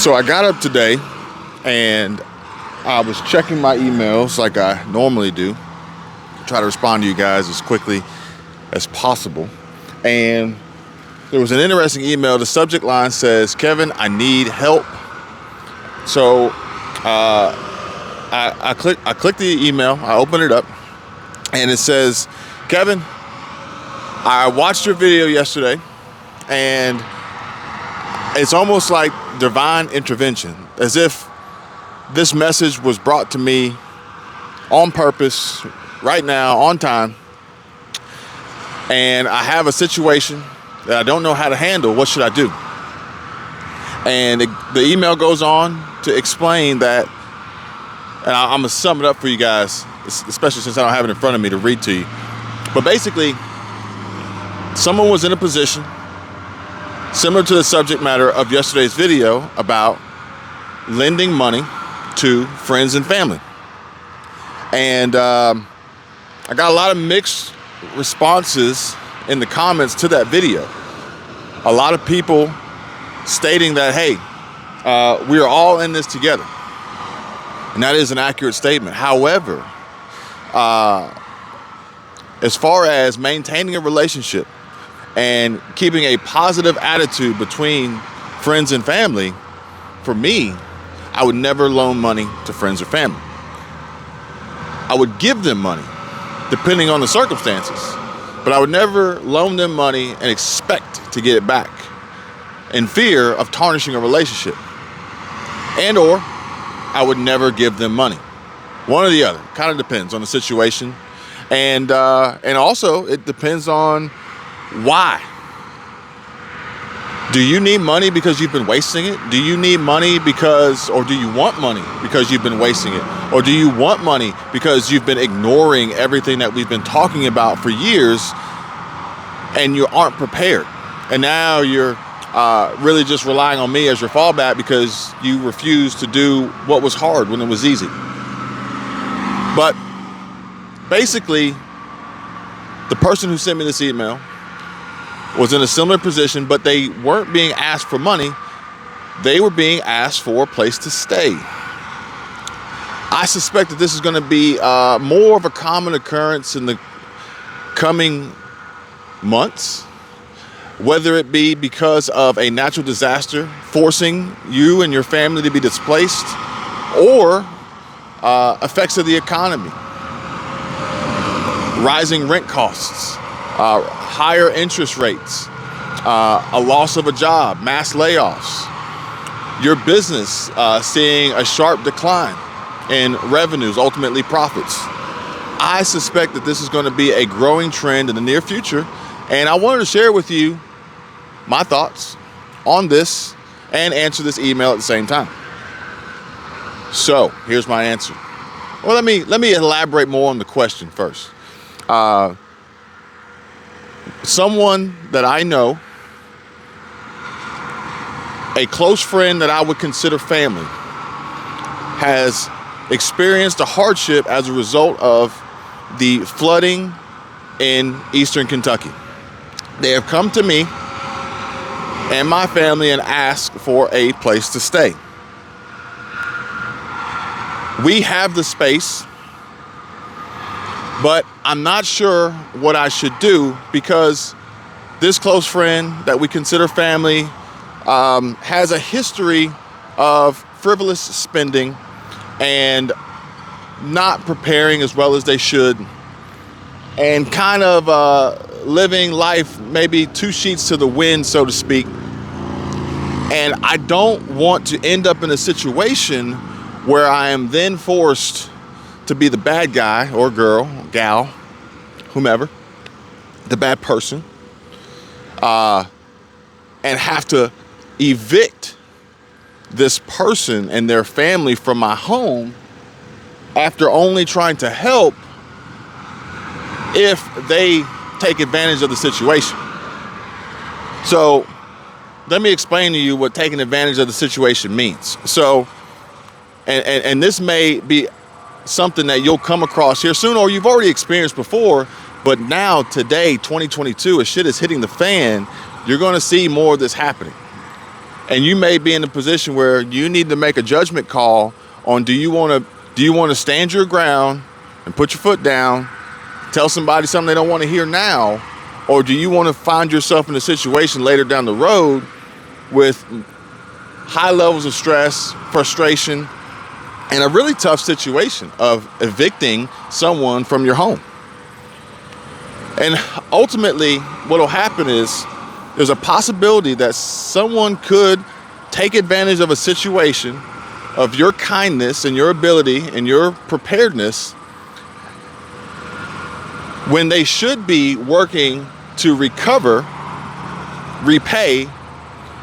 So I got up today and I was checking my emails like I normally do, try to respond to you guys as quickly as possible. And there was an interesting email. The subject line says, "Kevin, I need help." So I clicked the email, I opened it up, and it says, "Kevin, I watched your video yesterday, and it's almost like divine intervention, as if this message was brought to me on purpose, right now, on time, and I have a situation that I don't know how to handle. What should I do?" And the email goes on to explain that, and I'm going to sum it up for you guys, especially since I don't have it in front of me to read to you. But basically, someone was in a position similar to the subject matter of yesterday's video about lending money to friends and family. And I got a lot of mixed responses in the comments to that video. A lot of people stating that, hey, we are all in this together. And that is an accurate statement. However, as far as maintaining a relationship and keeping a positive attitude between friends and family, for me, I would never loan money to friends or family. I would give them money, depending on the circumstances, but I would never loan them money and expect to get it back in fear of tarnishing a relationship. And or I would never give them money. One or the other, kind of depends on the situation. And also it depends on why. Do you need money because you've been wasting it? Do you need money or do you want money because you've been wasting it? Or do you want money because you've been ignoring everything that we've been talking about for years and you aren't prepared? And now you're really just relying on me as your fallback because you refuse to do what was hard when it was easy. But basically, the person who sent me this email was in a similar position, but they weren't being asked for money. They were being asked for a place to stay. I suspect that this is going to be more of a common occurrence in the coming months, whether it be because of a natural disaster forcing you and your family to be displaced, or effects of the economy, rising rent costs, higher interest rates, a loss of a job, mass layoffs, your business seeing a sharp decline in revenues, ultimately profits. I suspect that this is going to be a growing trend in the near future, and I wanted to share with you my thoughts on this and answer this email at the same time. So here's my answer. Well, let me elaborate more on the question first. Someone that I know, a close friend that I would consider family, has experienced a hardship as a result of the flooding in eastern Kentucky. They have come to me and my family and asked for a place to stay. We have the space, but I'm not sure what I should do because this close friend that we consider family has a history of frivolous spending and not preparing as well as they should, and kind of living life maybe two sheets to the wind, so to speak. And I don't want to end up in a situation where I am then forced to be the bad guy or girl, gal, whomever, the bad person, and have to evict this person and their family from my home after only trying to help if they take advantage of the situation. So let me explain to you what taking advantage of the situation means. So, and this may be something that you'll come across here soon, or you've already experienced before, but now, today, 2022, as shit is hitting the fan, you're going to see more of this happening. And you may be in a position where you need to make a judgment call on do you want to stand your ground and put your foot down, tell somebody something they don't want to hear now, or do you want to find yourself in a situation later down the road with high levels of stress, frustration, and a really tough situation of evicting someone from your home? And ultimately, what will happen is there's a possibility that someone could take advantage of a situation of your kindness and your ability and your preparedness when they should be working to recover, repay,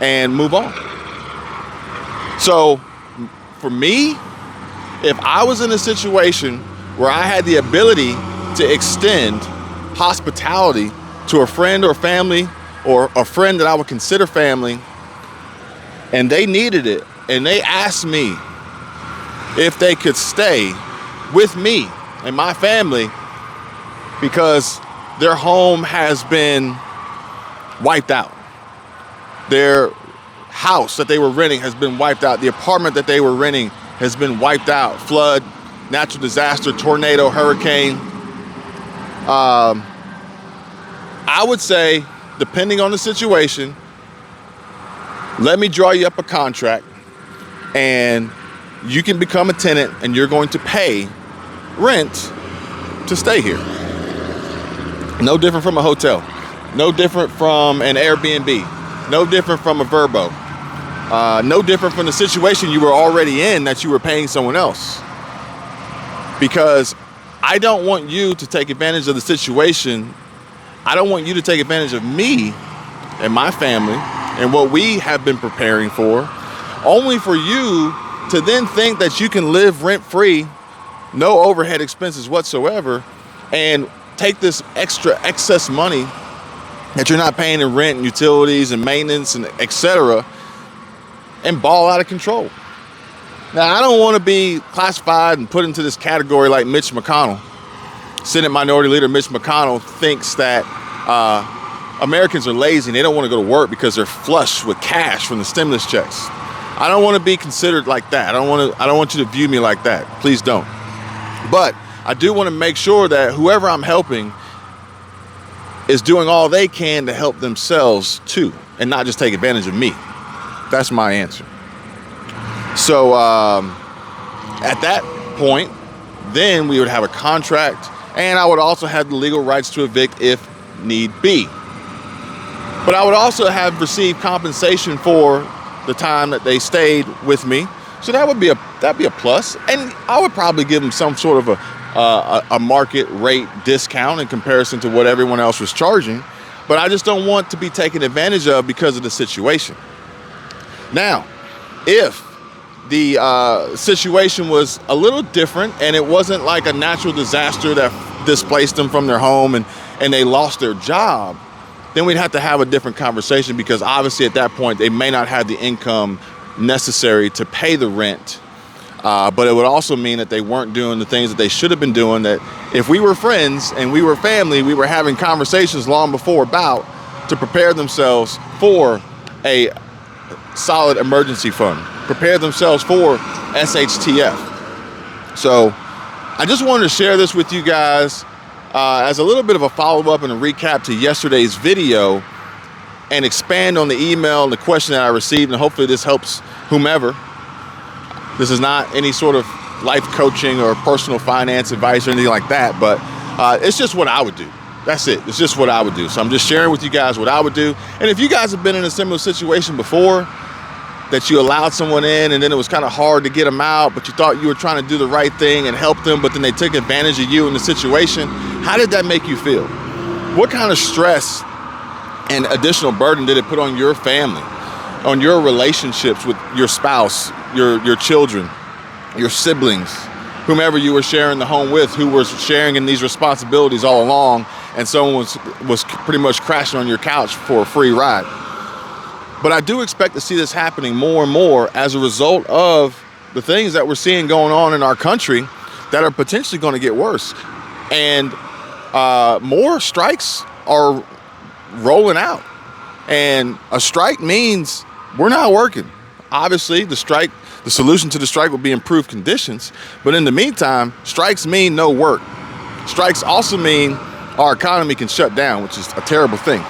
and move on. So for me, if I was in a situation where I had the ability to extend hospitality to a friend or family, or a friend that I would consider family, and they needed it, and they asked me if they could stay with me and my family because their home has been wiped out. Their house that they were renting has been wiped out. The apartment that they were renting has been wiped out. Flood, natural disaster, tornado, hurricane. I would say, depending on the situation, let me draw you up a contract and you can become a tenant and you're going to pay rent to stay here. No different from a hotel. No different from an Airbnb. No different from a Vrbo. No different from the situation you were already in that you were paying someone else. Because I don't want you to take advantage of the situation. I don't want you to take advantage of me and my family and what we have been preparing for, only for you to then think that you can live rent-free, no overhead expenses whatsoever, and take this extra excess money that you're not paying in rent and utilities and maintenance and etc. and ball out of control. Now, I don't want to be classified and put into this category like Mitch McConnell. Senate Minority Leader Mitch McConnell thinks that Americans are lazy and they don't want to go to work because they're flush with cash from the stimulus checks. I don't want to be considered like that. I don't want you to view me like that. Please don't. But I do want to make sure that whoever I'm helping is doing all they can to help themselves too, and not just take advantage of me. That's my answer. So at that point, then we would have a contract, and I would also have the legal rights to evict if need be. But I would also have received compensation for the time that they stayed with me. So that'd be a plus, and I would probably give them some sort of a market rate discount in comparison to what everyone else was charging. But I just don't want to be taken advantage of because of the situation. Now, if the situation was a little different and it wasn't like a natural disaster that displaced them from their home and they lost their job, then we'd have to have a different conversation, because obviously at that point they may not have the income necessary to pay the rent. But it would also mean that they weren't doing the things that they should have been doing, that if we were friends and we were family, we were having conversations long before about to prepare themselves for a solid emergency fund, prepare themselves for SHTF. So I just wanted to share this with you guys as a little bit of a follow-up and a recap to yesterday's video, and expand on the email and the question that I received, and hopefully this helps whomever. This is not any sort of life coaching or personal finance advice or anything like that, but it's just what I would do. That's it. It's just what I would do. So I'm just sharing with you guys what I would do. And if you guys have been in a similar situation before, that you allowed someone in and then it was kind of hard to get them out, but you thought you were trying to do the right thing and help them, but then they took advantage of you in the situation, how did that make you feel? What kind of stress and additional burden did it put on your family, on your relationships with your spouse, your children, your siblings, whomever you were sharing the home with, who was sharing in these responsibilities all along, and someone was pretty much crashing on your couch for a free ride? But I do expect to see this happening more and more as a result of the things that we're seeing going on in our country that are potentially going to get worse. And more strikes are rolling out. And a strike means we're not working. Obviously, the solution to the strike will be improved conditions. But in the meantime, strikes mean no work. Strikes also mean our economy can shut down, which is a terrible thing.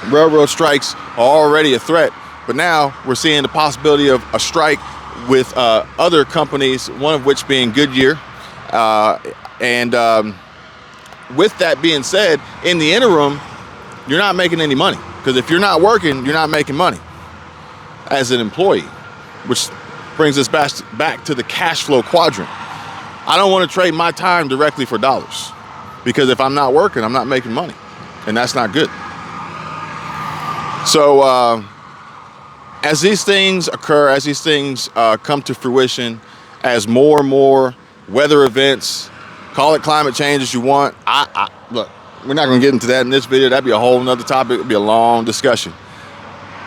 Railroad strikes are already a threat, but now we're seeing the possibility of a strike with other companies, one of which being Goodyear. With that being said, in the interim, you're not making any money. Because if you're not working, you're not making money as an employee, which brings us back to the cash flow quadrant. I don't want to trade my time directly for dollars, because if I'm not working, I'm not making money, and that's not good. So as these things occur, as these things come to fruition, as more and more weather events, call it climate change as you want, look, we're not going to get into that in this video. That'd be a whole nother topic. It'd be a long discussion.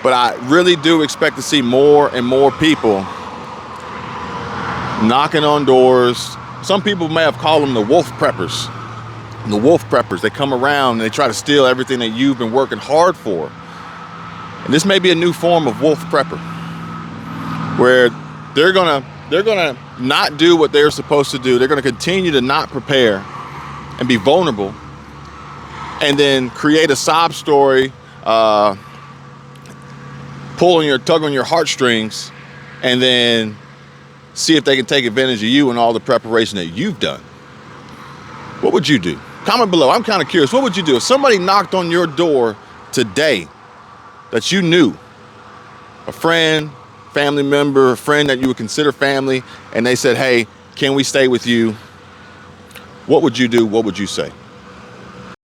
But I really do expect to see more and more people knocking on doors. Some people may have called them the wolf preppers. The wolf preppers, they come around and they try to steal everything that you've been working hard for. And this may be a new form of wolf prepper, where they're gonna not do what they're supposed to do. They're gonna continue to not prepare and be vulnerable, and then create a sob story, tug on your heartstrings, and then see if they can take advantage of you and all the preparation that you've done. What would you do? Comment below. I'm kind of curious. What would you do if somebody knocked on your door today that you knew, a friend, family member, a friend that you would consider family, and they said, hey, can we stay with you? What would you do? What would you say?